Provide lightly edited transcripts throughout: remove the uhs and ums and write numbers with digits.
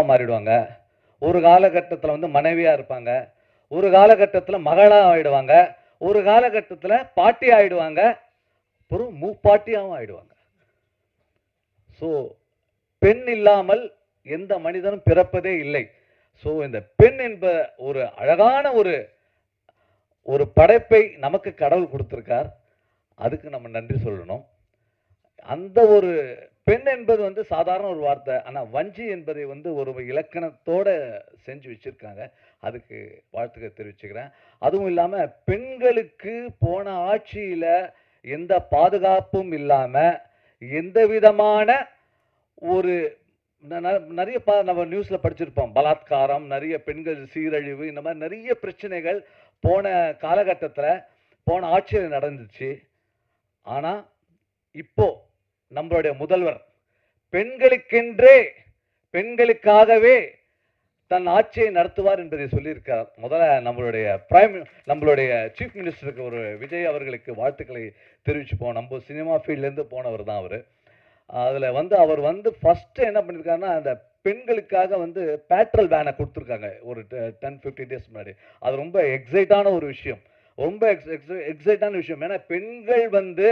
மாறிடுவாங்க. ஒரு காலகட்டத்தில் வந்து மனைவியா இருப்பாங்க. ஒரு காலகட்டத்தில் மகளா ஆயிடுவாங்க. ஒரு காலகட்டத்தில் பாட்டி ஆயிடுவாங்க. அப்புறம் மூப்பாட்டியாவும் ஆயிடுவாங்க. ஸோ பெண் இல்லாமல் எந்த மனிதனும் பிறப்பதே இல்லை. ஸோ இந்த பெண் என்ப ஒரு அழகான ஒரு ஒரு படைப்பை நமக்கு கடவுள் கொடுத்திருக்கார். அதுக்கு நம்ம நன்றி சொல்லணும். அந்த ஒரு பெண் என்பது வந்து சாதாரண ஒரு வார்த்தை. ஆனா வஞ்சி என்பதை வந்து ஒரு இலக்கணத்தோட செஞ்சு வச்சிருக்காங்க. அதுக்கு வாழ்த்துக்கள் தெரிவிச்சுக்கிறேன். அதுவும் இல்லாம பெண்களுக்கு போன ஆட்சியில எந்த பாதுகாப்பும் இல்லாம, எந்த விதமான ஒரு நிறைய நம்ம நியூஸ்ல படிச்சிருப்போம். பலாத்காரம், நிறைய பெண்கள் சீரழிவு, இந்த மாதிரி நிறைய பிரச்சனைகள் போன காலகட்டத்துல போன ஆட்சியில் நடந்துச்சு. ஆனா இப்போ நம்மளுடைய முதல்வர் பெண்களுக்கென்றே பெண்களுக்காகவே தன் ஆட்சியை நடத்துவார் என்பதை சொல்லியிருக்கார். முதல்ல நம்மளுடைய சீஃப் மினிஸ்டருக்கு ஒரு விஜய் அவர்களுக்கு வாழ்த்துக்களை தெரிவிச்சுப்போம். நம்ம சினிமா ஃபீல்ட்லேருந்து போனவர் தான் அவர். அதில் வந்து அவர் வந்து ஃபர்ஸ்ட் என்ன பண்ணியிருக்காருன்னா, அந்த பெண்களுக்காக வந்து பேட்ரோல் வேனை கொடுத்துருக்காங்க ஒரு 10-15 டேஸ் முன்னாடி. அது ரொம்ப எக்ஸைட்டான ஒரு விஷயம். ரொம்ப எக்ஸைட்டான விஷயம். ஏன்னா பெண்கள் வந்து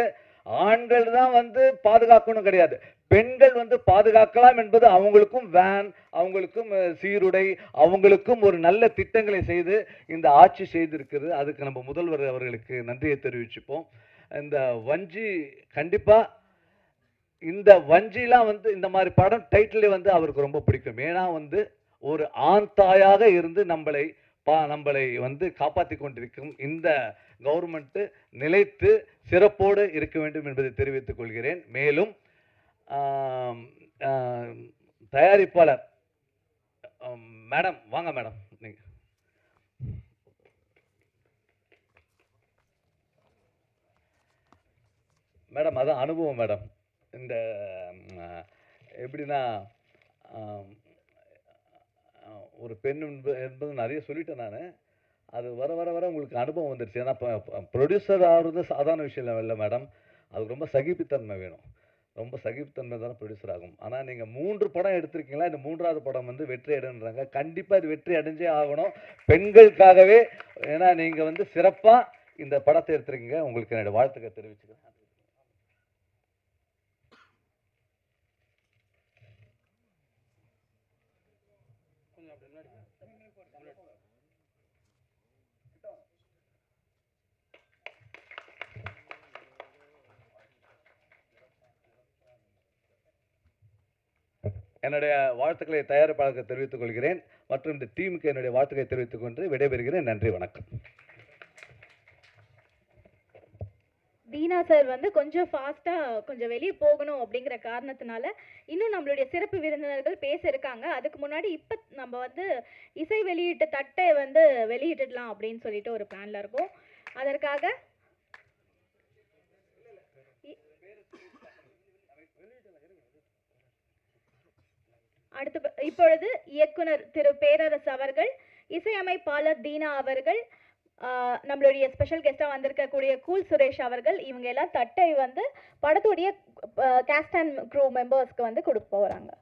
ஆண்கள் தான் வந்து பாதுகாக்கணும் கிடையாது. பெண்கள் வந்து பாதுகாக்கலாம் என்பது அவங்களுக்கும் வேன், அவங்களுக்கும் சீருடை, அவங்களுக்கும் ஒரு நல்ல திட்டங்களை செய்து இந்த ஆட்சி செய்திருக்கிறது. அதுக்கு நம்ம முதல்வர் அவர்களுக்கு நன்றியை தெரிவிச்சுப்போம். இந்த வஞ்சி கண்டிப்பா இந்த வஞ்சிலாம் வந்து இந்த மாதிரி படம் டைட்டிலே வந்து அவருக்கு ரொம்ப பிடிக்கும். ஏன்னா வந்து ஒரு ஆண் தாயாக இருந்து நம்மளை வந்து காப்பாற்றி கொண்டிருக்கும் இந்த கவர்மெண்ட் நிலைத்து சிறப்போடு இருக்க வேண்டும் என்பதை தெரிவித்துக் கொள்கிறேன். மேலும் தயாரிப்பாளர் மேடம் வாங்க மேடம். நீங்க மேடம் அதான் அனுபவம் மேடம். இந்த எப்படின்னா ஒரு பெண் என்பது நிறைய சொல்லிட்டேன் நான். அது வர வர வர உங்களுக்கு அனுபவம் வந்துருச்சு. ஏன்னா ப்ரொடியூசர் ஆகிறது சாதாரண விஷயம் இல்லை மேடம். அதுக்கு ரொம்ப சகிப்புத்தன்மை வேணும். ரொம்ப சகிப்புத்தன்மை தானே ப்ரொடியூசர் ஆகும். ஆனால் நீங்கள் 3 படம் எடுத்திருக்கீங்களா? இந்த 3வது படம் வந்து வெற்றி அடைன்றாங்க. கண்டிப்பாக இது வெற்றி அடைஞ்சே ஆகணும் பெண்களுக்காகவே. ஏன்னா நீங்கள் வந்து சிறப்பாக இந்த படத்தை எடுத்திருக்கீங்க. உங்களுக்கு என்னோட வாழ்த்துக்கள் தெரிவிச்சுக்கிறேன். என்னுடைய வாழ்த்துக்களை தயாரிப்பாளருக்கு தெரிவித்துக் கொள்கிறேன். மற்றும் இந்த டீமுக்கு என்னுடைய வாழ்த்துக்களை தெரிவித்துக் கொண்டு விடைபெறுகிறேன். நன்றி, வணக்கம். தீனா சார் வந்து கொஞ்சம் ஃபாஸ்டா கொஞ்சம் வெளியே போகணும் அப்படிங்கிற காரணத்தினால இன்னும் நம்மளுடைய சிறப்பு விருந்தினர்கள் பேச இருக்காங்க. அதுக்கு முன்னாடி இப்ப நம்ம வந்து இசை வெளியீட்டு தட்டை வந்து வெளியிடலாம் அப்படின்னு சொல்லிட்டு ஒரு பிளான்ல இருக்கோம். அதற்காக இப்பொழுது இயக்குனர் திரு பேரரசு அவர்கள், இசையமைப்பாளர் தீனா அவர்கள், நம்மளுடைய ஸ்பெஷல் கெஸ்டா வந்திருக்கக்கூடிய கூல் சுரேஷ் அவர்கள், இவங்க எல்லாம் தட்டை வந்து படத்துடைய கேஸ்ட் அண்ட் க்ரூ மெம்பர்ஸ்க்கு வந்து கொடுக்க போறாங்க.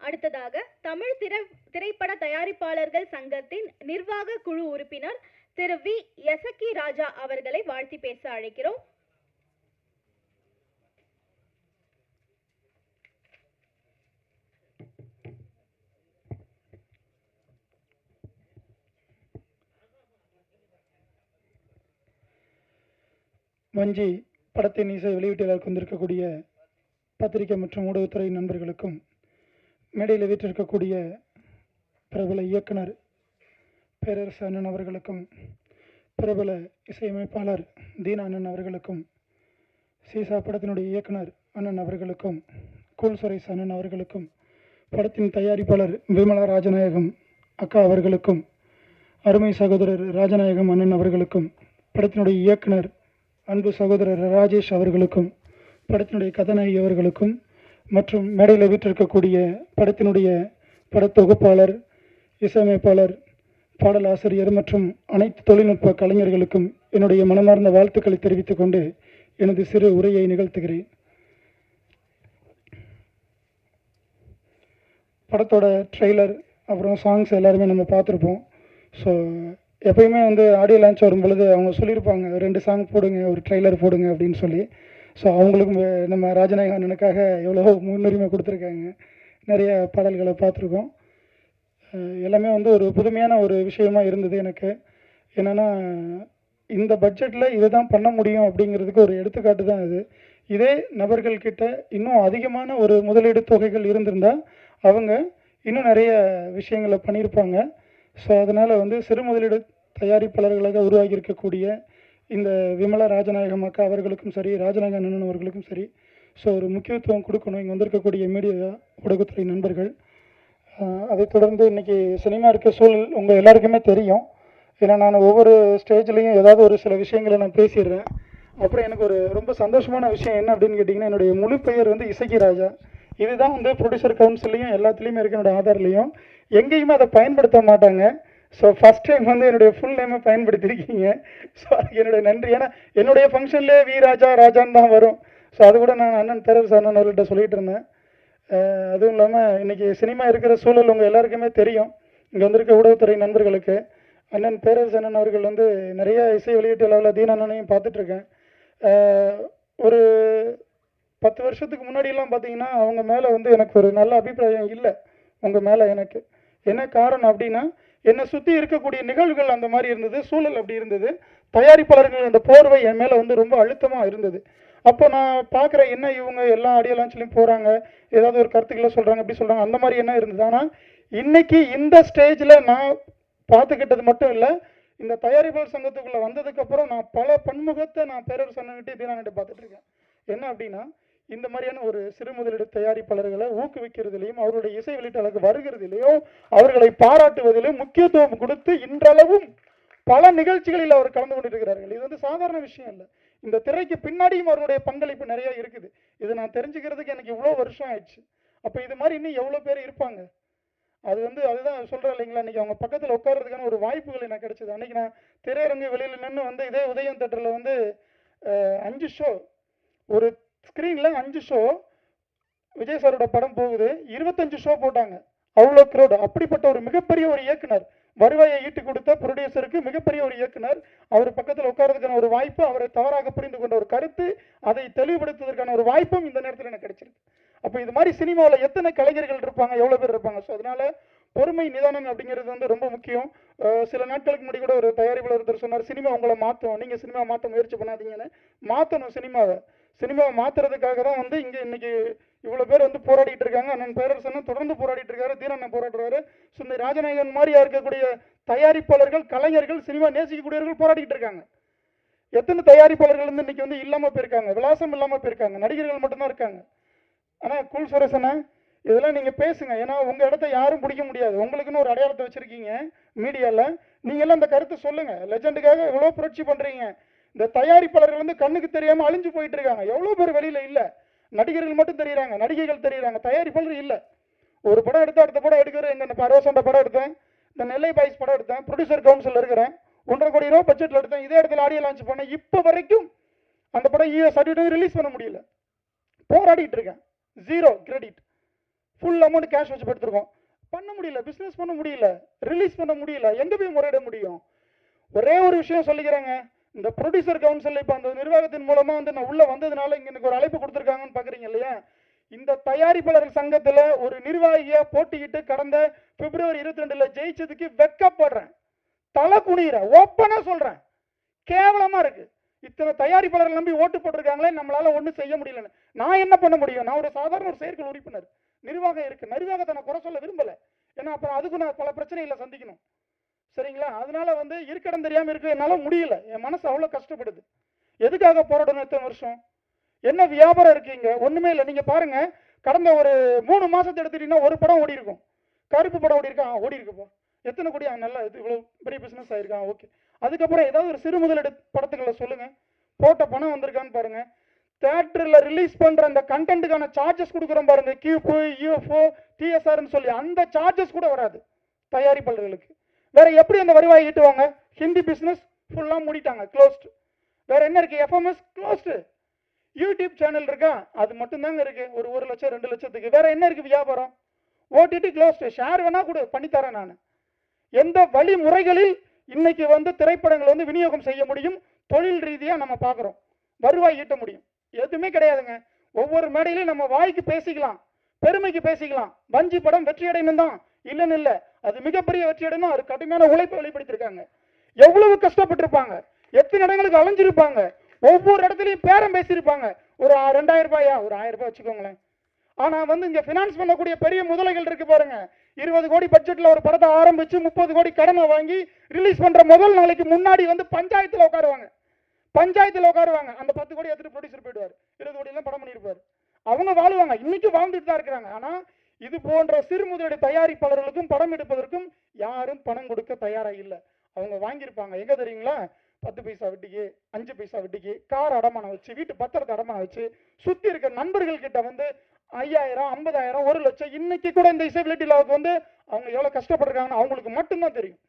அடுத்ததாக தமிழ் திரைப்பட தயாரிப்பாளர்கள் சங்கத்தின் நிர்வாக குழு உறுப்பினர் திரு வி எசக்கி ராஜா அவர்களை வாழ்த்தி பேச அழைக்கிறோம். வஞ்சி படத்தின் இசை வெளியீட்டில் வந்திருக்கக்கூடிய பத்திரிகை மற்றும் ஊடகத்துறை நண்பர்களுக்கும், மேடையில் வீற்றிருக்கக்கூடிய பிரபல இயக்குனர் பேரரசு அண்ணன் அவர்களுக்கும், பிரபல இசையமைப்பாளர் தீனா அண்ணன் அவர்களுக்கும், சீசா படத்தினுடைய இயக்குனர் அண்ணன் அவர்களுக்கும், கூல் சுரேஷ் அண்ணன் அவர்களுக்கும், படத்தின் தயாரிப்பாளர் விமலா ராஜநாயகம் அக்கா அவர்களுக்கும், அருமை சகோதரர் ராஜநாயகம் அண்ணன் அவர்களுக்கும், படத்தினுடைய இயக்குனர் அன்பு சகோதரர் ராஜேஷ் அவர்களுக்கும், படத்தினுடைய கதாநாயகி அவர்களுக்கும், மற்றும் மேடையில் வீற்றிருக்கக்கூடிய படத்தினுடைய படத்தொகுப்பாளர், இசையமைப்பாளர், பாடலாசிரியர் மற்றும் அனைத்து தொழில்நுட்ப கலைஞர்களுக்கும் என்னுடைய மனமார்ந்த வாழ்த்துக்களை தெரிவித்துக் கொண்டு எனது சிறு உரையை நிகழ்த்துகிறேன். படத்தோட ட்ரெய்லர் அப்புறம் சாங்ஸ் எல்லாருமே நம்ம பார்த்துருப்போம். ஸோ எப்பயுமே ஆடியோ லான்ச் வரும் பொழுது அவங்க சொல்லியிருப்பாங்க, 2 சாங் போடுங்க, ஒரு ட்ரெய்லர் போடுங்க அப்படின்னு சொல்லி. ஸோ அவங்களுக்கும் நம்ம ராஜநாயக அண்ணனுக்காக எவ்வளோ முன்னுரிமை கொடுத்துருக்காங்க. நிறைய பாடல்களை பார்த்துருக்கோம். எல்லாமே ஒரு புதுமையான ஒரு விஷயமா இருந்தது எனக்கு. என்னென்னா, இந்த பட்ஜெட்டில் இதை தான் பண்ண முடியும் அப்படிங்கிறதுக்கு ஒரு எடுத்துக்காட்டு தான் இது. இதே நபர்கள்கிட்ட இன்னும் அதிகமான ஒரு முதலீடு தொகைகள் இருந்திருந்தால் அவங்க இன்னும் நிறைய விஷயங்களை பண்ணியிருப்பாங்க. ஸோ அதனால் சிறு முதலீடு தயாரிப்பாளர்களாக உருவாகி இருக்கக்கூடிய இந்த விமலா ராஜநாயகம் அக்கா அவர்களுக்கும் சரி, ராஜநாயகம் அண்ணன் அவர்களுக்கும் சரி, ஸோ ஒரு முக்கியத்துவம் கொடுக்கணும். இங்கே வந்திருக்கக்கூடிய மீடியா ஊடகத்துறை நண்பர்கள். அதைத் தொடர்ந்து இன்றைக்கி சினிமா இருக்க சூழல் உங்கள் எல்லாருக்குமே தெரியும். ஏன்னா நான் ஒவ்வொரு ஸ்டேஜ்லேயும் ஏதாவது ஒரு சில விஷயங்களை நான் பேசிடுறேன். அப்புறம் எனக்கு ஒரு ரொம்ப சந்தோஷமான விஷயம் என்ன அப்படின்னு கேட்டிங்கன்னா, என்னுடைய முழு பெயர் இசக்கி ராஜா. இதுதான் ப்ரொடியூசர் கவுன்சிலையும் எல்லாத்துலேயுமே இருக்க என்னோடய ஆதார்லேயும். எங்கேயுமே அதை பயன்படுத்த மாட்டாங்க. ஸோ ஃபஸ்ட் டைம் என்னுடைய ஃபுல் நேமை பயன்படுத்தியிருக்கீங்க. ஸோ அதுக்கு என்னுடைய நன்றி. ஏன்னா என்னுடைய ஃபங்க்ஷன்லேயே வி ராஜா ராஜான்னு தான் வரும். ஸோ அது கூட நான் அண்ணன் பேரரசு அண்ணன் அவர்கள்ட்ட சொல்லிகிட்டு இருந்தேன். அதுவும் இல்லாமல் இன்றைக்கி சினிமா இருக்கிற சூழல் உங்கள் எல்லாருக்குமே தெரியும். இங்கே வந்திருக்க ஊடகத்துறை நண்பர்களுக்கு அண்ணன் பேரரசு அண்ணன் அவர்கள் நிறைய இசை வெளியீட்டு அளவில் தீன அண்ணனையும் பார்த்துட்ருக்கேன். ஒரு 10 வருஷத்துக்கு முன்னாடியெல்லாம் பார்த்தீங்கன்னா அவங்க மேலே எனக்கு ஒரு நல்ல அபிப்பிராயம் இல்லை. உங்கள் மேலே எனக்கு என்ன காரணம் அப்படின்னா, என்னை சுற்றி இருக்கக்கூடிய நிகழ்வுகள் அந்த மாதிரி இருந்தது, சூழல் அப்படி இருந்தது. தயாரிப்பாளர்கள் அந்த போர்வை என் மேலே ரொம்ப அழுத்தமாக இருந்தது. அப்போ நான் பார்க்குறேன், என்ன இவங்க எல்லா ஆடியோ லான்ச்லையும் போகிறாங்க, ஏதாவது ஒரு கருத்துக்களை சொல்கிறாங்க, அப்படி சொல்கிறாங்க, அந்த மாதிரி என்ன இருந்தது. ஆனால் இன்னைக்கு இந்த ஸ்டேஜில் நான் பார்த்துக்கிட்டது மட்டும் இல்லை, இந்த தயாரிப்பாளர் சங்கத்துக்குள்ளே வந்ததுக்கப்புறம் நான் பல பன்முகத்தை நான் பேரரசு அண்ணன்கிட்ட தீனான்கிட்ட பார்த்துட்ருக்கேன். என்ன அப்படின்னா, இந்த மாதிரியான ஒரு சிறு முதலீடு தயாரிப்பாளர்களை ஊக்குவிக்கிறதுலையும் அவருடைய இசை வெளியீட்டாளருக்கு வருகிறதிலையும் அவர்களை பாராட்டுவதிலும் முக்கியத்துவம் கொடுத்து இன்றளவும் பல நிகழ்ச்சிகளில் அவர் கலந்து கொண்டிருக்கிறார்கள். இது சாதாரண விஷயம் இல்லை. இந்த திரைக்கு பின்னாடியும் அவருடைய பங்களிப்பு நிறைய இருக்குது. இது நான் தெரிஞ்சுக்கிறதுக்கு எனக்கு இவ்வளோ வருஷம் ஆயிடுச்சு. அப்போ இது மாதிரி இன்னும் எவ்வளோ பேர் இருப்பாங்க. அது அதுதான் சொல்கிறேன் இல்லைங்களா, இன்றைக்கி அவங்க பக்கத்தில் உட்கார்றதுக்கான ஒரு வாய்ப்புகள் எனக்கு கிடைச்சிது. அன்றைக்கி நான் திரையரங்கு வெளியில் நின்று இதே உதயம் தேட்டரில் 5 ஷோ, ஒரு ஸ்க்ரீனில் 5 ஷோ விஜய் சாரோட படம் போகுது, 25 ஷோ போட்டாங்க. அவ்வளோ க்ரௌட். அப்படிப்பட்ட ஒரு மிகப்பெரிய ஒரு இயக்குனர், வருவாயை ஈட்டு கொடுத்த ப்ரொடியூசருக்கு மிகப்பெரிய ஒரு இயக்குனர், அவர் பக்கத்தில் உட்கார்றதுக்கான ஒரு வாய்ப்பு, அவரை தவறாக புரிந்து கொண்ட ஒரு கருத்து, அதை தெளிவுபடுத்துவதற்கான ஒரு வாய்ப்பும் இந்த நேரத்தில் எனக்கு கிடைச்சிருக்கு. அப்போ இது மாதிரி சினிமாவில் எத்தனை கலைஞர்கள் இருப்பாங்க, எவ்வளோ பேர் இருப்பாங்க. ஸோ அதனால பொறுமை, நிதானம் அப்படிங்கிறது ரொம்ப முக்கியம். சில நாட்களுக்கு முன்னாடி கூட ஒரு தயாரிப்பாளர் ஒருத்தர் சொன்னார், சினிமா உங்களை மாற்றும், நீங்கள் சினிமா மாற்ற முயற்சி பண்ணாதீங்கன்னு. மாற்றணும் சினிமாவை மாற்றுறதுக்காக தான் இங்கே இன்னைக்கு இவ்வளோ பேர் போராடிட்டு இருக்காங்க. அண்ணன் பேரரசன் தொடர்ந்து போராடிட்டு இருக்காரு, தீனண்ணன் போராடுறாரு. ஸோ இந்த ராஜநாயகன் மாதிரியா இருக்கக்கூடிய தயாரிப்பாளர்கள், கலைஞர்கள், சினிமா நேசிக்கக்கூடியவர்கள் போராடிட்டு இருக்காங்க. எத்தனை தயாரிப்பாளர்கள் இன்னைக்கு இல்லாமல் போயிருக்காங்க, விலாசம் இல்லாமல் போயிருக்காங்க, நடிகர்கள் மட்டும்தான் இருக்காங்க. ஆனால் கூல் சுரேசனை இதெல்லாம் நீங்கள் பேசுங்க. ஏன்னா உங்கள் இடத்த யாரும் பிடிக்க முடியாது. உங்களுக்குன்னு ஒரு அடையாளத்தை வச்சுருக்கீங்க மீடியாவில். நீங்கள்லாம் அந்த கருத்தை சொல்லுங்கள். லெஜண்டுக்காக எவ்வளோ புரட்சி பண்ணுறீங்க. இந்த தயாரிப்பாளர்கள் கண்ணுக்கு தெரியாமல் அழிஞ்சு போயிட்டு இருக்காங்க. எவ்வளோ பேர் வெளியில் இல்லை. நடிகர்கள் மட்டும் தெரியுறாங்க, நடிகைகள் தெரியுறாங்க, தயாரிப்பாளர் இல்லை. ஒரு படம் எடுத்து அடுத்த படம் எடுக்கிறேன். இந்த அரோசண்ட படம் எடுத்தேன், இந்த நெல்லை பாய்ஸ் படம் எடுத்தேன், ப்ரொடியூசர் கவுன்சில் இருக்கிறேன், 1.5 கோடி ரூபா பட்ஜெட்டில் எடுத்தேன். இதே இடத்துல ஆடியோ லான்ச் பண்ணேன். இப்போ வரைக்கும் அந்த படம் சர்டிஃபிகேட் ரிலீஸ் பண்ண முடியல. போராடிட்டு இருக்கேன். 0 கிரெடிட். ஃபுல் அமௌண்ட் கேஷ் வச்சு எடுத்துருக்கோம். பண்ண முடியல, பிஸ்னஸ் பண்ண முடியல, ரிலீஸ் பண்ண முடியல, எங்கே போய் முறையிட முடியும்? ஒரே ஒரு விஷயம் சொல்லிக்கிறேங்க, இந்த ப்ரொடியூசர் கவுன்சில் இப்போ அந்த நிர்வாகத்தின் மூலமாக வந்து நான் உள்ளே வந்ததுனால இங்கே எனக்கு ஒரு அழைப்பு கொடுத்துருக்காங்கன்னு பார்க்குறீங்க இல்லையா? இந்த தயாரிப்பாளர் சங்கத்தில் ஒரு நிர்வாகியை போட்டிக்கிட்டு கடந்த பிப்ரவரி 22 ஜெயிச்சதுக்கு வெக்கப்படுறேன், தலை குனிகிறேன், ஓப்பனாக சொல்கிறேன். கேவலமாக இருக்கு. இத்தனை தயாரிப்பாளர்கள் நம்பி ஓட்டு போட்டிருக்காங்களே, நம்மளால ஒன்றும் செய்ய முடியலன்னு. நான் என்ன பண்ண முடியும்? நான் ஒரு சாதாரண ஒரு செயற்குழு உறுப்பினர். நிர்வாகம் இருக்கு, நிர்வாகத்தை நான் குறை சொல்ல விரும்பல. ஏன்னா அப்புறம் அதுக்கு நான் பல பிரச்சனைகளை சந்திக்கணும். சரிங்களா? அதனால வந்து இருக்கடம் தெரியாம இருக்கு, என்னால முடியல. என் மனசு அவ்வளவு கஷ்டப்படுது. எதுக்காக போராடணும் இத்தனை வருஷம்? என்ன வியாபாரம் இருக்கீங்க? ஒண்ணுமே இல்லை. நீங்க பாருங்க, கடந்த ஒரு 3 மாசத்தை எடுத்துட்டீங்கன்னா ஒரு படம் ஓடி இருக்கும். கருப்பு படம் ஓடி இருக்கா? ஓடி இருக்குப்பா. எத்தனை கோடி? நல்லா, இது இவ்வளவு பெரிய பிசினஸ் ஆயிருக்கா? ஓகே. அதுக்கப்புறம் ஏதாவது ஒரு சிறு முதலீடு படத்துக்களை சொல்லுங்க, போட்ட பணம் வந்திருக்கான்னு பாருங்க. தியேட்டர்ல ரிலீஸ் பண்ற அந்த கண்டென்ட்டுக்கான சார்ஜஸ் கொடுக்குறோம் பாருங்க, கியூப், யூஎஃப்ஓ, டிஎஸ்ஆர்னு சொல்லி, அந்த சார்ஜஸ் கூட வராது தயாரிப்பாளர்களுக்கு. வேற எப்படி அந்த வருவாய் ஈட்டுவாங்க? ஹிந்தி பிசினஸ் ஃபுல்லா மூடிட்டாங்க, க்ளோஸ்ட். வேற என்ன இருக்கு? FMS closed. யூடியூப் சேனல் இருக்கா? அது மட்டும் தாங்க இருக்கு, ஒரு 1 லட்சம் 2 லட்சத்துக்கு. வேற என்ன இருக்கு வியாபாரம்? OTT closed. ஷேர் வேணா கூட பண்ணித்தரேன் நான். எந்த வழிமுறைகளில் இன்னைக்கு வந்து திரைப்படங்கள் வந்து விநியோகம் செய்ய முடியும், தொழில் ரீதியா நம்ம பார்க்குறோம், வருவாய் ஈட்ட முடியும்? எதுவுமே கிடையாதுங்க. ஒவ்வொரு மேடையிலையும் நம்ம வாய்க்கு பேசிக்கலாம், பெருமைக்கு பேசிக்கலாம். வஞ்சி படம் வெற்றி அடையணும் தான், இல்லைன்னு இல்லை, அது மிகப்பெரிய வெற்றி அடையணும். அது கடுமையான உழைப்பை வெளிப்படுத்திருக்காங்க. எவ்வளவு கஷ்டப்பட்டிருப்பாங்க, எத்தனை இடங்களுக்கு அலைஞ்சிருப்பாங்க, ஒவ்வொரு இடத்துலையும் பேரம் பேசியிருப்பாங்க. ஒரு 2000 ரூபாயா, ஒரு 1000 ரூபாய் வச்சுக்கோங்களேன். ஆனா வந்து இங்க பினான்ஸ் பண்ணக்கூடிய பெரிய முதலைகள் இருக்கு பாருங்க, 20 கோடி பட்ஜெட்ல ஒரு படத்தை ஆரம்பிச்சு 30 கோடி கடனை வாங்கி ரிலீஸ் பண்ற முதல் நாளைக்கு முன்னாடி வந்து பஞ்சாயத்துல உட்காருவாங்க. அந்த 10 கோடி எடுத்துட்டு ப்ரொடியூசர் போயிடுவார், 20 கோடி எல்லாம் படம் பண்ணிருப்பாரு. அவங்க வாழுவாங்க, இன்னைக்கு வாழ்ந்துட்டு தான் இருக்கிறாங்க. ஆனா இது போன்ற சிறு முதலீடு தயாரிப்பாளர்களுக்கும் படம் எடுப்பதற்கும் யாரும் பணம் கொடுக்க தயாரா இல்லை. அவங்க வாங்கியிருப்பாங்க எங்க தெரியுங்களா? 10 பைசா வட்டிக்கு, 5 பைசா வட்டிக்கு, கார் அடமானம் வச்சு, வீட்டு பத்திரத்தை அடமானம் வச்சு, சுத்தி இருக்க நண்பர்கள் கிட்ட வந்து 5000, 50,000, 1 லட்சம். இன்னைக்கு கூட இந்த இசைபிலிட்டி லாவுக்கு வந்து அவங்க எவ்வளவு கஷ்டப்படுறாங்கன்னு அவங்களுக்கு மட்டும்தான் தெரியும்.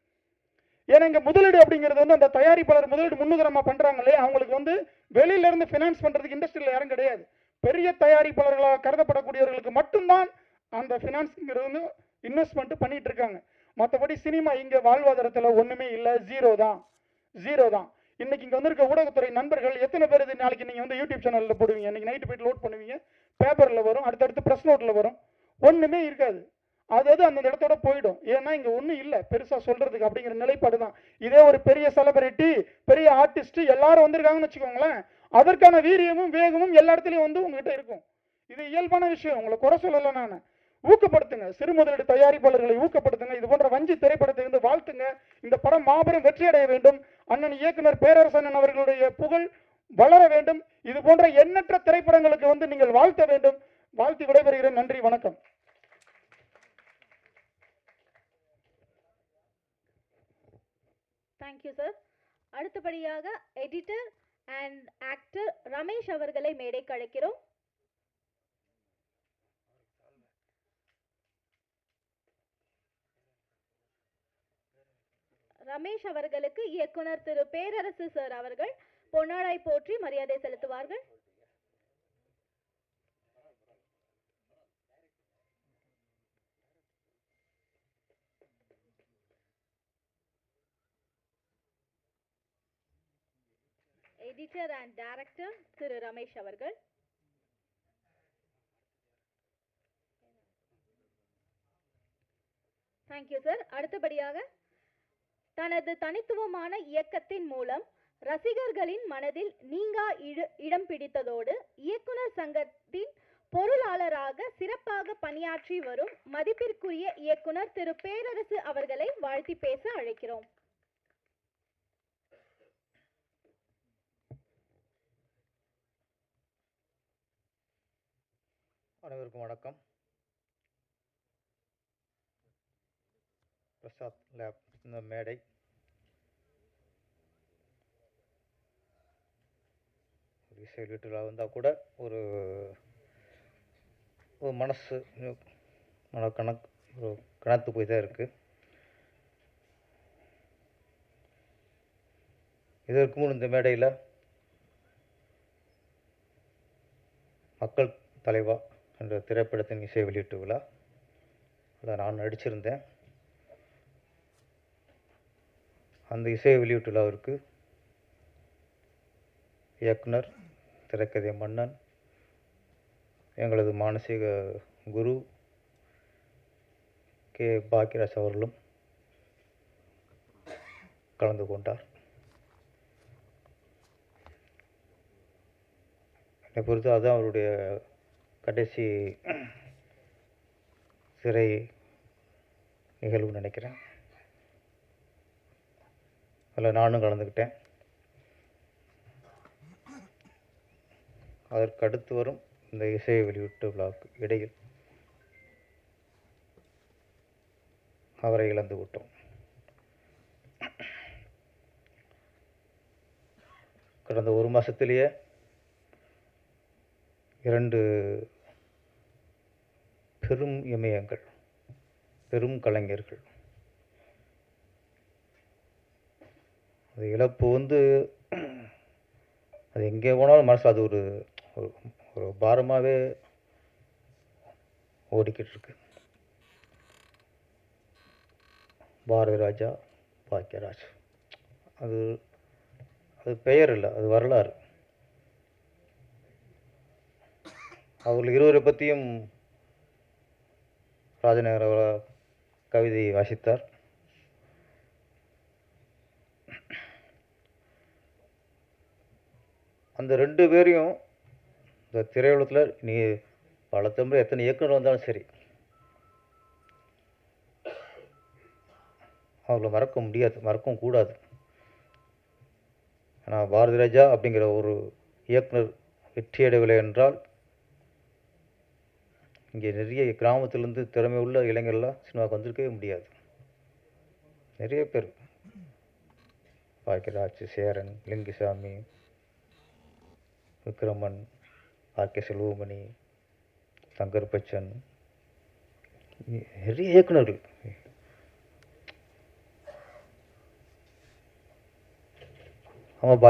ஏன்னா இங்க முதலீடு அப்படிங்கிறது வந்து அந்த தயாரிப்பாளர் முதலீடு முன்னுதாரணமா பண்றாங்களே, அவங்களுக்கு வந்து வெளியில இருந்து பினான்ஸ் பண்றதுக்கு இண்டஸ்ட்ரியில யாரும் கிடையாது. பெரிய தயாரிப்பாளர்களாக கருதப்படக்கூடியவர்களுக்கு மட்டும்தான் அந்த பினான்ஸ்ங்கிறது வந்து இன்வெஸ்ட்மெண்ட் பண்ணிட்டு இருக்காங்க. மற்றபடி சினிமா இங்க வாழ்வாதாரத்துல ஒண்ணுமே இல்லை, ஜீரோ தான். இன்னைக்கு இங்க வந்திருக்க ஊடகத்துறை நண்பர்கள் எத்தனை பேர் இது நாளைக்கு நீங்க வந்து யூடியூப் சேனல்ல போடுவீங்க, இன்னைக்கு நைட்டு போயிட்டு லோட் பண்ணுவீங்க, பேப்பர்ல வரும், அடுத்தடுத்து பிரஸ் நோட்ல வரும், ஒண்ணுமே இருக்காது. அதாவது அந்த இடத்தோட போயிடும். ஏன்னா இங்க ஒண்ணும் இல்லை பெருசா சொல்றதுக்கு அப்படிங்கிற நிலைப்பாடு தான். இதே ஒரு பெரிய செலிபிரிட்டி, பெரிய ஆர்டிஸ்ட் எல்லாரும் வந்திருக்காங்கன்னு வச்சுக்கோங்களேன், அதற்கான வீரியமும் வேகமும் எல்லா இடத்துலயும் வந்து உங்ககிட்ட இருக்கும். இது இயல்பான விஷயம், உங்களை குறை சொல்லல. நான் ஊக்கப்படுத்துங்க, சிறு முதலீடு தயாரிப்பாளர்களை ஊக்கப்படுத்துங்க. இது போன்ற வஞ்சி திரைப்படத்தை வந்து வாழ்த்துங்க. இந்த படம் மாபெரும் வெற்றி அடைய வேண்டும். அண்ணன் இயக்குனர் பேரரசன் அவர்களுடைய புகழ் வளர வேண்டும். இது போன்ற எண்ணற்ற திரைப்படங்களுக்கு வந்து நீங்கள் வாழ்த்த வேண்டும். வாழ்த்தி விடைபெறுகிறேன். நன்றி, வணக்கம். Thank you sir. அடுத்தபடியாக எடிட்டர் அண்ட் ஆக்டர் ரமேஷ் அவர்களை மேடைக்கு அழைக்கிறோம். ரமேஷ் அவர்களுக்கு இயக்குனர் திரு பேரரசு சார் அவர்கள் பொன்னாடை போற்றி மரியாதை செலுத்துவார்கள். எடிட்டர் அண்ட் டைரக்டர் திரு ரமேஷ் அவர்கள். Thank you sir. அடுத்தபடியாக தனது தனித்துவமான இயக்கத்தின் மூலம் ரசிகர்களின் மனதில் நீங்கா இடம் பிடித்ததோடு இயக்குனர் சங்கத்தின் பொருளாளராக சிறப்பாக பணியாற்றி வரும் மதிப்பிற்குரிய இயக்குனர் திரு பேரரசு அவர்களை வாழ்த்தி பேச அழைக்கிறோம். அனைவருக்கும் வணக்கம். பிரசாத் லேப் இந்த மேடை, ஒரு இசை வீட்டில் வந்தால் கூட ஒரு மனசு கணத்து போய் தான் இருக்குது. இதற்கு முன் இந்த மேடையில் மக்கள் தலைவா என்ற திரைப்படத்தின் இசை வெளியீட்டு விழா அதில் நான் நடிச்சிருந்தேன். அந்த இசை வெளியீட்டு விழாவிற்கு இயக்குனர், திரைக்கதை மன்னன், எங்களது மானசீக குரு கே. பாக்கியராஜ் அவர்களும் கலந்து கொண்டார். என்னை பொறுத்து அதுதான் அவருடைய கடைசி சிறை நிகழ்வுன்னு நினைக்கிறேன். அதில் நானும் கலந்துக்கிட்டேன். அதற்கு அடுத்து வரும் இந்த இசை வெளியீட்டு விழாவுக்கு இடையில் அவரை இழந்து விட்டோம். கடந்த ஒரு மாதத்திலேயே 2 பெரும் இமயங்கள், பெரும் கலைஞர்கள். அது இழப்பு அது எங்கே போனாலும் மனசில் அது ஒரு ஒரு பாரமாகவே ஓடிக்கிட்டு இருக்கு. பாரதி ராஜா, பாக்கியராஜ், அது அது பெயர் இல்லை, அது வரலாறு. அவர்கள் இருவரை பற்றியும் ராஜநகர கவிதை வாசித்தார். அந்த 2 பேரையும் இந்த திரையுலகத்தில் நீ பல தமிழ் எத்தனை இயக்குனர் வந்தாலும் சரி, அவங்கள மறக்க முடியாது, மறக்கவும் கூடாது. ஆனால் பாரதி ராஜா அப்படிங்கிற ஒரு இயக்குனர் வெற்றியடையவில்லை என்றால் இங்கே நிறைய கிராமத்திலேருந்து திறமை உள்ள இளைஞர்கள்லாம் சினிமாவுக்கு வந்திருக்கவே முடியாது. நிறைய பேர், பாக்கியராஜ், சேரன், லிங்குசாமி, விக்ரமன், ஆர்கே செல்வமணி, சங்கர் பச்சன், நிறைய இயக்குனர்கள். அவன்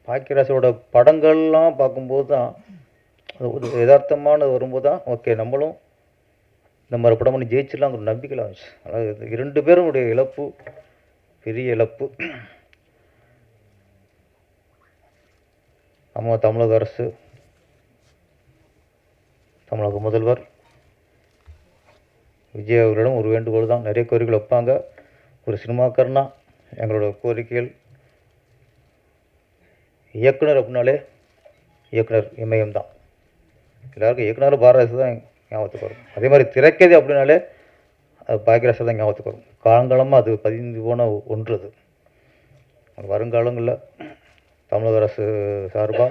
பாக்கியராஜோட படங்கள்லாம் பார்க்கும்போது தான் ஒரு யதார்த்தமான வரும்போது தான் ஓகே நம்மளும் இந்த மாதிரி படம் பண்ணி ஜெயிச்சிடலாம் ஒரு நம்பிக்கையில் வந்துச்சு. அதாவது 2 பேருடைய இழப்பு பெரிய இழப்பு. நம்ம தமிழக அரசு, தமிழக முதல்வர் விஜய் அவர்களிடம் ஒரு வேண்டுகோள் தான். நிறைய கோரிக்கைகள் வைப்பாங்க. ஒரு சினிமாக்காரனா எங்களோட கோரிக்கைகள், இயக்குனர் அப்படின்னாலே இயக்குனர் இமயம் தான். எல்லாருக்கும் இயக்குனர் பாரதி தான் ஞாபகத்துக்கு வரும். அதே மாதிரி திரைக்கதை அப்படின்னாலே அது பாக்கியராஜ் தான் ஞாபகத்துக்கு வரும். காலங்காலமாக அது பதிந்து போன ஒன்று. அது வருங்காலங்களில் தமிழக அரசு சார்பாக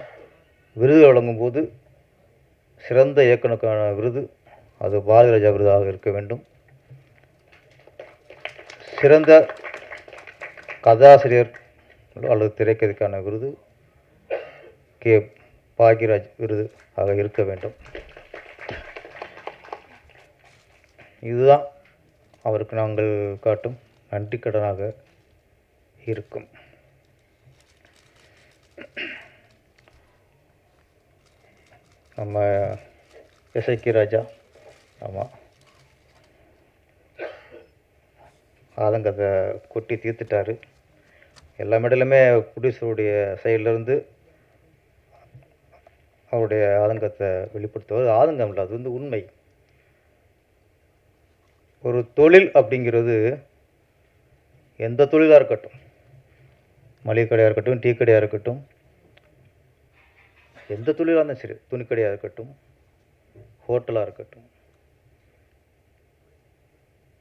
விருது வழங்கும்போது சிறந்த இயக்குனருக்கான விருது அது பாரதி ராஜா விருதாக இருக்க வேண்டும். சிறந்த கதாசிரியர் அல்லது திரைக்கதைக்கான விருது கே. பாக்கியராஜ் விருது ஆக இருக்க வேண்டும். இதுதான் அவருக்கு நாங்கள் காட்டும் நன்றிக்கடனாக இருக்கும். நம்ம இசைக்கு ராஜா, ஆமாம், ஆதங்கத்தை கொட்டி தீர்த்துட்டார். எல்லா மேடையிலுமே ப்ரொடியூசருடைய சைட்லேருந்து அவருடைய ஆதங்கத்தை வெளிப்படுத்துவது ஆதங்கம் இல்லை, அது உண்மை. ஒரு தொழில் அப்படிங்கிறது எந்த தொழிலாக இருக்கட்டும், மளிகை கடையாக இருக்கட்டும், டீ கடையாக இருக்கட்டும், எந்த தொழிலாக இருந்தாலும் சரி, துணிக்கடையாக இருக்கட்டும், ஹோட்டலாக இருக்கட்டும்,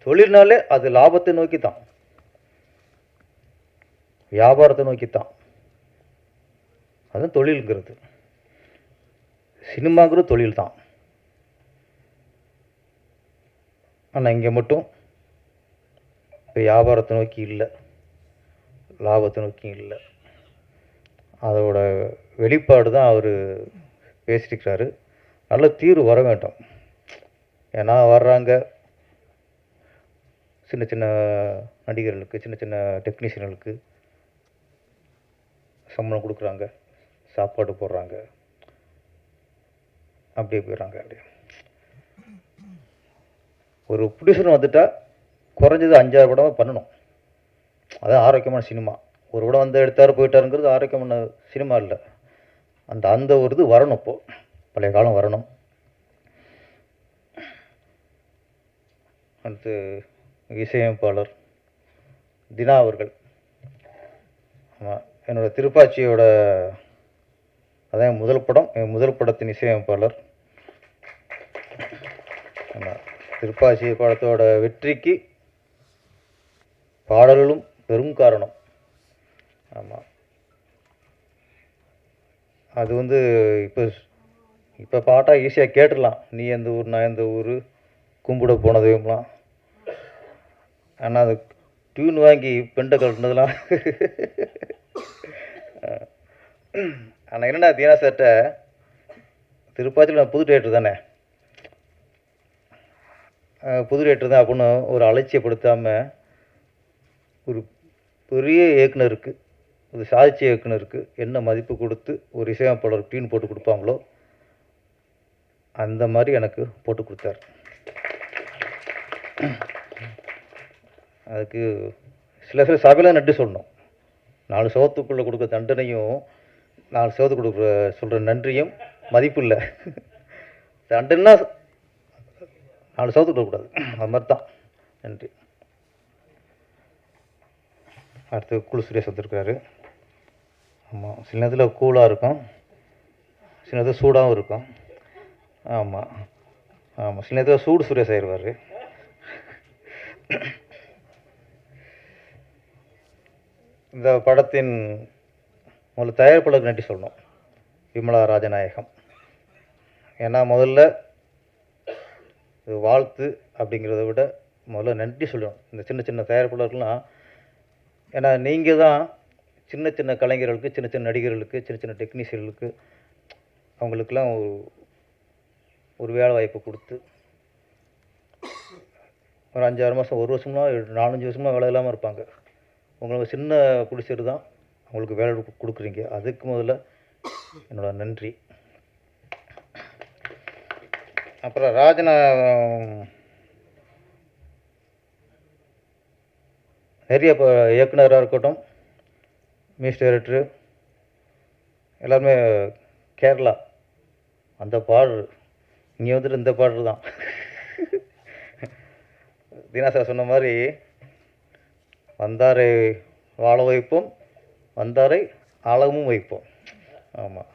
தொழில்னாலே அது லாபத்தை நோக்கி தான், வியாபாரத்தை நோக்கி தான். அதுதான் தொழில்ங்கிறது. சினிமாங்கிறது தொழில் தான். ஆனால் இங்கே மட்டும் வியாபாரத்தை நோக்கி இல்லை, லாபத்தை நோக்கி இல்லை. அதோட வெளிப்பாடு தான் அவர் பேசியிருக்கிறாரு. நல்ல தீர்வு வர வேண்டும். ஏன்னா வர்றாங்க சின்ன சின்ன நடிகர்களுக்கு, சின்ன சின்ன டெக்னீஷியன்களுக்கு சம்பளம் கொடுக்குறாங்க, சாப்பாடு போடுறாங்க, அப்படியே போயிடுறாங்க. அப்படியே ஒரு ப்ரொடியூசர் வந்துட்டா குறைஞ்சது 5-6 படமாக பண்ணணும். அதான் ஆரோக்கியமான சினிமா. ஒரு படம் வந்து எடுத்தார் போயிட்டாருங்கிறது ஆரோக்கியமான சினிமா இல்லை. அந்த ஒரு இது வரணும். இப்போது பழைய காலம் வரணும். அடுத்து இசையமைப்பாளர் தினா அவர்கள். ஆமாம், என்னோடய திருப்பாச்சியோட அதான் என் முதல் படம், என் முதல் படத்தின் இசையமைப்பாளர். ஆமாம், திருப்பாச்சி படத்தோட வெற்றிக்கு பாடல்களும் பெரும் காரணம். ஆமாம், அது வந்து இப்போ பாட்டாக ஈஸியாக கேட்டுடலாம். நீ எந்த ஊர் நான் எந்த ஊர் கும்பிட போனதையும்லாம். ஆனால் அது டியூன் வாங்கி பெண்டை கழட்டினதுலாம். ஆனால் என்னென்னா தீனா சார்கிட்ட திருப்பாச்சியில் நான் புது டேரக்டர் தானே, புது டேரக்டர் தான் அப்படின்னு ஒரு அலட்சியப்படுத்தாமல் ஒரு பெரிய இயக்குனருக்கு, ஒரு சாதிச்ச இயக்குனருக்கு என்ன மதிப்பு கொடுத்து ஒரு இசையமைப்பாளர் டியூன் போட்டு கொடுப்பாங்களோ அந்த மாதிரி எனக்கு போட்டு கொடுத்தார். அதுக்கு சில சபையில் நன்றி சொல்லணும். 4 சவத்துக்குள்ளே கொடுக்குற தண்டனையும் 4 சவத்துக்கு கொடுக்குற சொல்கிற நன்றியும் மதிப்பு இல்லை. தண்டனைனா 4 சவத்துக்கு கொடுக்கக்கூடாது, அது மாதிரி தான். நன்றி. அடுத்து குழு சுரேஷ் வந்துருக்காரு. ஆமாம், சில நேரத்தில் கூலாக இருக்கும், சில நேரத்தில் சூடாகவும் இருக்கும். ஆமாம் ஆமாம், சில நேரத்தில் சூடு சுரேஷ் ஆயிடுவார். இந்த படத்தின் முதல்ல தயாரிப்பாளருக்கு நன்றி சொல்லணும், விமலா ராஜநாயகம். ஏன்னா முதல்ல வாழ்த்து அப்படிங்கிறத விட முதல்ல நன்றி சொல்லணும் இந்த சின்ன சின்ன தயாரிப்பாளர்கள்லாம். ஏன்னா நீங்கள் தான் சின்ன சின்ன கலைஞர்களுக்கு, சின்ன சின்ன நடிகர்களுக்கு, சின்ன சின்ன டெக்னீஷியர்களுக்கு அவங்களுக்கெல்லாம் ஒரு வேலை வாய்ப்பு கொடுத்து ஒரு 5-6 மாதம், 1 வருஷம்னா 4-5 வருஷமாக வேலை இல்லாமல் இருப்பாங்க. உங்களுக்கு சின்ன ப்ரொடியூசர் தான் அவங்களுக்கு வேலை கொடுக்குறீங்க. அதுக்கு முதல்ல என்னோட நன்றி. அப்புறம் நிறைய இப்போ இயக்குனராக இருக்கட்டும், மியூசிக் டைரக்டரு எல்லாருமே கேரளா அந்த பாடல் இங்கே வந்துட்டு இந்த பாடல் தான். தீனா சார் சொன்ன மாதிரி வந்தாரை வாழ வைப்போம், வந்தாரை ஆழமும் வைப்போம். ஆமாம்,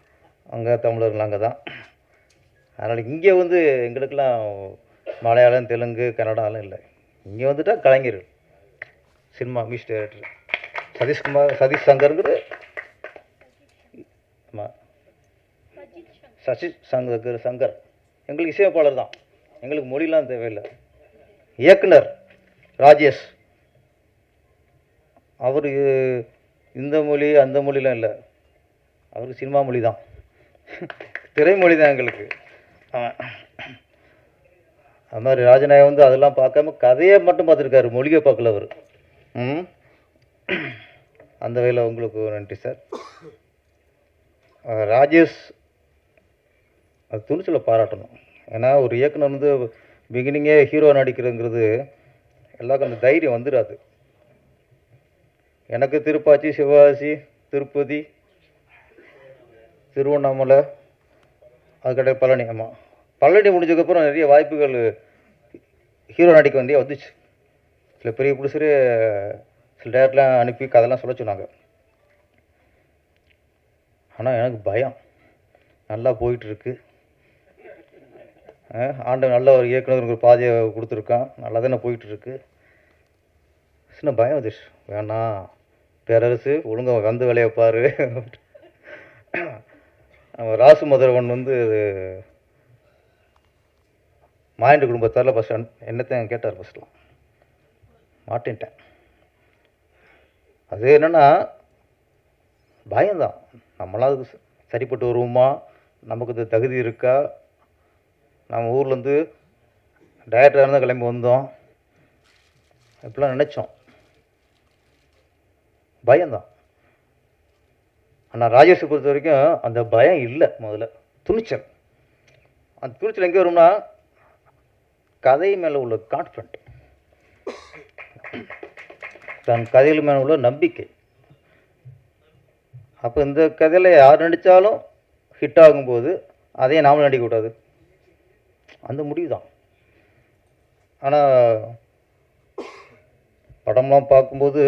அங்கே தமிழர்கள் அங்கே தான். அதனால் இங்கே வந்து எங்களுக்கெல்லாம் மலையாளம், தெலுங்கு, கன்னடாலாம் இல்லை. இங்கே வந்துட்டால் கலைஞர்கள், சினிமா மியூசிக் டைரக்டர் சதீஷ் சங்கருங்கிற, ஆமாம் சங்கர் எங்களுக்கு இசையமைப்பாளர் தான். எங்களுக்கு மொழிலாம் தேவையில்லை. இயக்குனர் ராஜேஷ், அவர் இந்த மொழி அந்த மொழிலாம் இல்லை, அவருக்கு சினிமா மொழி தான், திரைமொழி தான் எங்களுக்கு. அது மாதிரி ராஜநாயகம் வந்து அதெல்லாம் பார்க்காம கதையை மட்டும் பார்த்துருக்காரு, மொழியை பார்க்கல அவர். அந்த வகையில் உங்களுக்கு நன்றி சார். ராஜேஷ் அது துணிச்சலை பாராட்டணும். ஏன்னா ஒரு இயக்குனர் வந்து பிகினிங்கே ஹீரோ நடிக்கிறதுங்கிறது எல்லாருக்கும் அந்த தைரியம் வந்துடாது. எனக்கு திருப்பாச்சி, சிவகாசி, திருப்பதி, திருவண்ணாமலை, அதுக்கடையில் பழனி. ஆமாம், பழனி முடிஞ்சதுக்கப்புறம் நிறைய வாய்ப்புகள் ஹீரோ நடிக்க வேண்டிய வந்துச்சு. சில பெரிய ப்ரொடியூசரு சில டேரக்டர்லாம் அனுப்பி கதைலாம் சொல்ல சொன்னாங்க. ஆனால் எனக்கு பயம். நல்லா போயிட்டுருக்கு, ஆண்டவன் நல்ல ஒரு இயக்குனர் ஒரு பாதையை கொடுத்துருக்கான், நல்லா தானே போயிட்டுருக்கு. சின்ன பயம் வந்துச்சு, வேணாம் பேரரசு ஒழுங்காக வந்து வேலையை பாரு. ராசு மதுரவன் வந்து மாயண்டு குடும்பத்தால் ஃபஸ்ட் என்னத்தையும் கேட்டார். ஃபஸ்ட்லாம் மாட்டேன்ட்டேன். அது என்னென்னா பயம்தான். நம்மளாம் அதுக்கு சரிப்பட்டு வருவோமா, நமக்கு இது தகுதி இருக்கா, நம்ம ஊர்லேருந்து டைரக்டராக இருந்தால் கிளம்பி வந்தோம், இப்படிலாம் நினச்சோம். பயம்தான். ஆனால் ராஜேஷை பொறுத்த வரைக்கும் அந்த பயம் இல்லை. முதல்ல துணிச்சல். அந்த துணிச்சல் எங்கே வரும்னா கதை மேலே உள்ள கான்ஃபிடென்ட், தன் கதையில் மேலே உள்ள நம்பிக்கை. அப்போ இந்த கதையில் யார் நடித்தாலும் ஹிட் ஆகும்போது அதையே நாமளும் நடிக்கக்கூடாது, அந்த முடிவு தான். ஆனால் படம்லாம் பார்க்கும்போது